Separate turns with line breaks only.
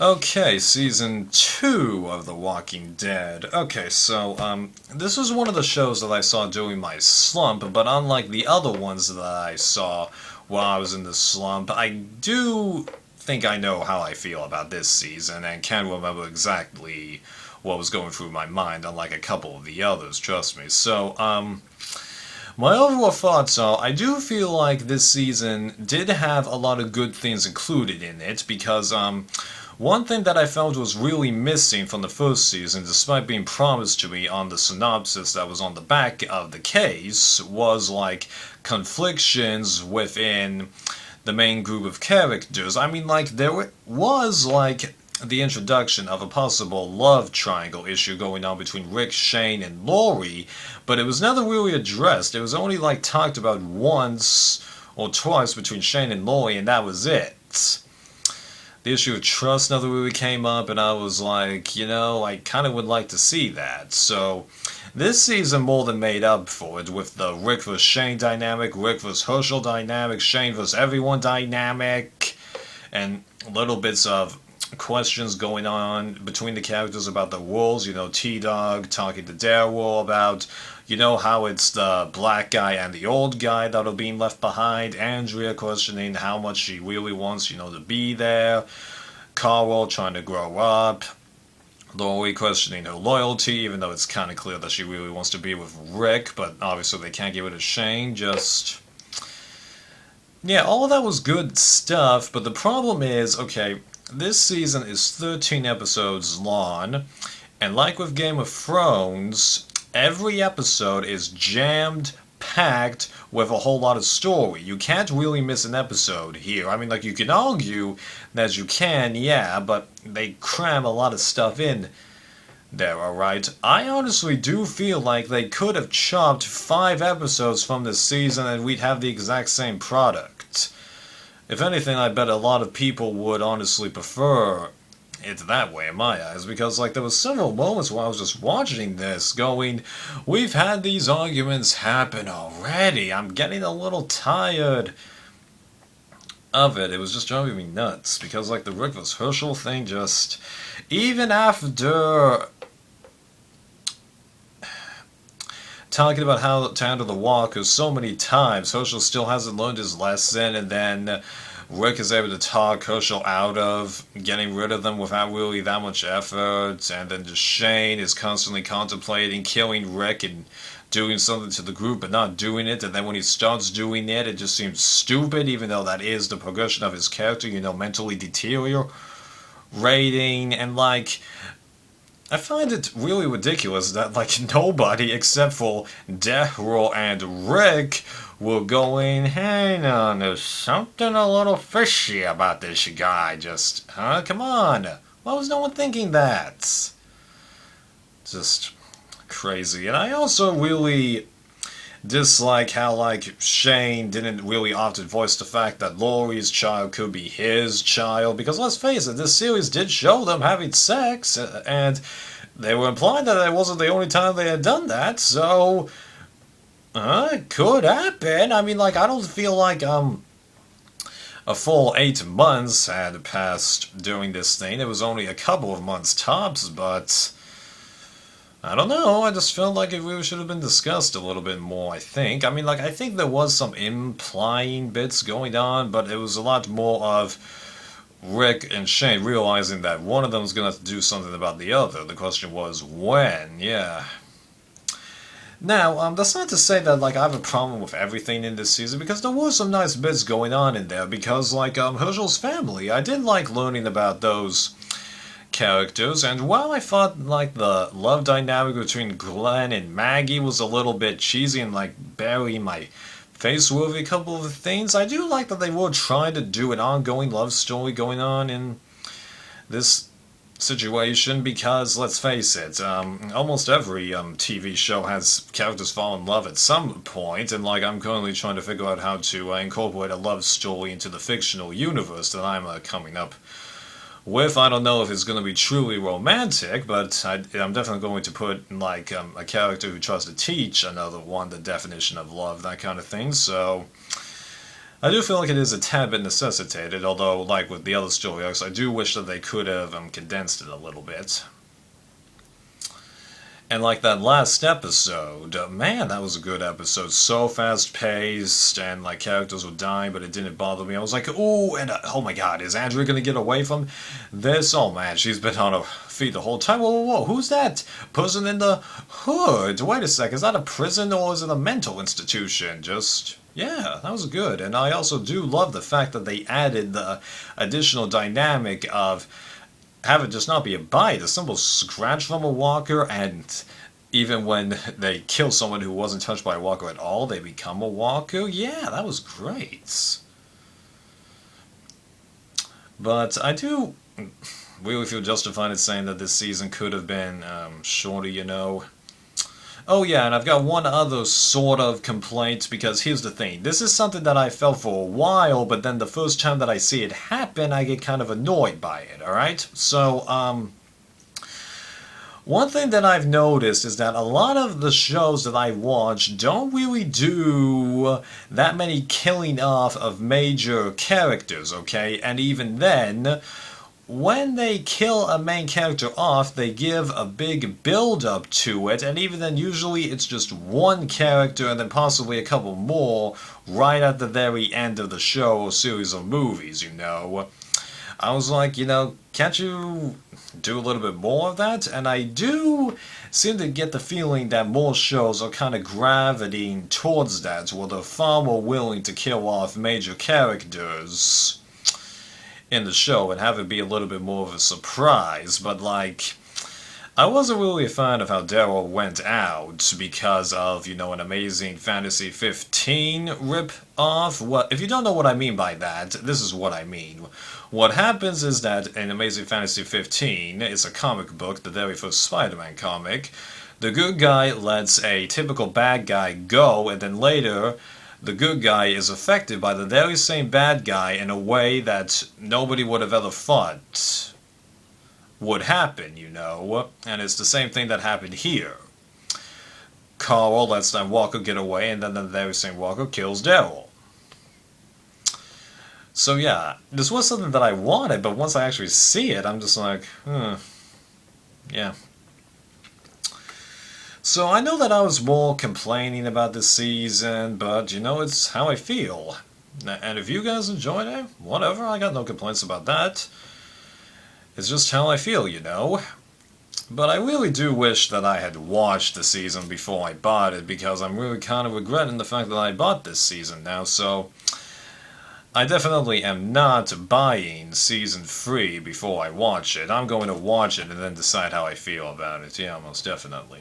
Okay, season 2 of The Walking Dead. Okay, so, this was one of the shows that I saw during my slump, but unlike the other ones that I saw while I was in the slump, I do think I know how I feel about this season and can remember exactly what was going through my mind, unlike a couple of the others, trust me. So, my overall thoughts are I do feel like this season did have a lot of good things included in it because, one thing that I felt was really missing from the first season, despite being promised to me on the synopsis that was on the back of the case, was like conflictions within the main group of characters. I mean, like, there was like the introduction of a possible love triangle issue going on between Rick, Shane, and Lori, but it was never really addressed. It was only like talked about once or twice between Shane and Lori, and that was it. The issue of trust never really came up, and I was like, I kind of would like to see that. So, this season more than made up for it with the Rick vs. Shane dynamic, Rick vs. Herschel dynamic, Shane vs. everyone dynamic, and little bits of questions going on between the characters about the rules. T-Dog talking to Daryl about, how it's the black guy and the old guy that are being left behind. Andrea questioning how much she really wants, to be there. Carl trying to grow up. Lori questioning her loyalty, even though it's kind of clear that she really wants to be with Rick, but obviously they can't give it to Shane. Yeah, all of that was good stuff, but the problem is, okay, this season is 13 episodes long, and like with Game of Thrones, every episode is jammed packed with a whole lot of story. You can't really miss an episode here. I mean, like, you can argue that you can, yeah, but they cram a lot of stuff in there, alright? I honestly do feel like they could have chopped 5 episodes from this season and we'd have the exact same product. If anything, I bet a lot of people would honestly prefer it that way in my eyes, because like there was several moments where I was just watching this going, we've had these arguments happen already. I'm getting a little tired of it. It was just driving me nuts because like the Rick vs. Herschel thing just, even after talking about how to handle the walkers so many times, Herschel still hasn't learned his lesson, and then Rick is able to talk Herschel out of getting rid of them without really that much effort, and then just Shane is constantly contemplating killing Rick and doing something to the group but not doing it, and then when he starts doing it, it just seems stupid, even though that is the progression of his character, mentally deteriorating, and like, I find it really ridiculous that, like, nobody except for Daryl and Rick were going, hey, no, there's something a little fishy about this guy. Just, come on. Why was no one thinking that? Just crazy. And I also really dislike how, like, Shane didn't really often voice the fact that Laurie's child could be his child, because let's face it, this series did show them having sex, and they were implying that it wasn't the only time they had done that, so it could happen. I mean, like, I don't feel like a full 8 months had passed during this thing. It was only a couple of months tops, but I don't know. I just felt like it really should have been discussed a little bit more, I think. I mean, like, I think there was some implying bits going on, but it was a lot more of Rick and Shane realizing that one of them was going to have to do something about the other. The question was when, yeah. Now, that's not to say that, like, I have a problem with everything in this season, because there were some nice bits going on in there, because, like, Herschel's family, I did like learning about those characters, and while I thought, like, the love dynamic between Glenn and Maggie was a little bit cheesy and, like, barely in my face with a couple of things, I do like that they were trying to do an ongoing love story going on in this situation, because let's face it, almost every TV show has characters fall in love at some point, and like I'm currently trying to figure out how to incorporate a love story into the fictional universe that I'm coming up with. I don't know if it's going to be truly romantic, but I'm definitely going to put like a character who tries to teach another one the definition of love, that kind of thing. So I do feel like it is a tad bit necessitated, although, like with the other story arcs, I do wish that they could have condensed it a little bit. And like that last episode, man, that was a good episode. So fast paced, and like characters were dying, but it didn't bother me. I was like, ooh, and oh my god, is Andrea gonna get away from this? Oh man, she's been on her feet the whole time. Whoa, whoa, whoa, who's that person in the hood? Wait a sec, is that a prison or is it a mental institution? Just. Yeah, that was good. And I also do love the fact that they added the additional dynamic of have it just not be a bite, a simple scratch from a walker, and even when they kill someone who wasn't touched by a walker at all, they become a walker. Yeah, that was great. But I do really feel justified in saying that this season could have been shorter, you know. Oh yeah, and I've got one other sort of complaint, because here's the thing. This is something that I felt for a while, but then the first time that I see it happen, I get kind of annoyed by it, alright? So, one thing that I've noticed is that a lot of the shows that I watch don't really do that many killing off of major characters, okay? And even then, when they kill a main character off, they give a big build-up to it, and even then, usually it's just one character and then possibly a couple more right at the very end of the show or series of movies, you know. I was like, you know, can't you do a little bit more of that? And I do seem to get the feeling that more shows are kind of gravitating towards that, where they're far more willing to kill off major characters in the show and have it be a little bit more of a surprise. But like, I wasn't really a fan of how Daryl went out because of, you know, an Amazing Fantasy 15 rip-off. What, if you don't know what I mean by that, this is what I mean. What happens is that in Amazing Fantasy 15, it's a comic book, the very first Spider-Man comic, the good guy lets a typical bad guy go, and then later the good guy is affected by the very same bad guy in a way that nobody would have ever thought would happen, you know. And it's the same thing that happened here. Carl lets that Walker get away, and then the very same Walker kills Daryl. So yeah, this was something that I wanted, but once I actually see it, I'm just like, yeah. So I know that I was more complaining about this season, but you know, it's how I feel. And if you guys enjoyed it, whatever, I got no complaints about that. It's just how I feel, you know. But I really do wish that I had watched the season before I bought it, because I'm really kind of regretting the fact that I bought this season now, so I definitely am not buying season 3 before I watch it. I'm going to watch it and then decide how I feel about it. Yeah, most definitely.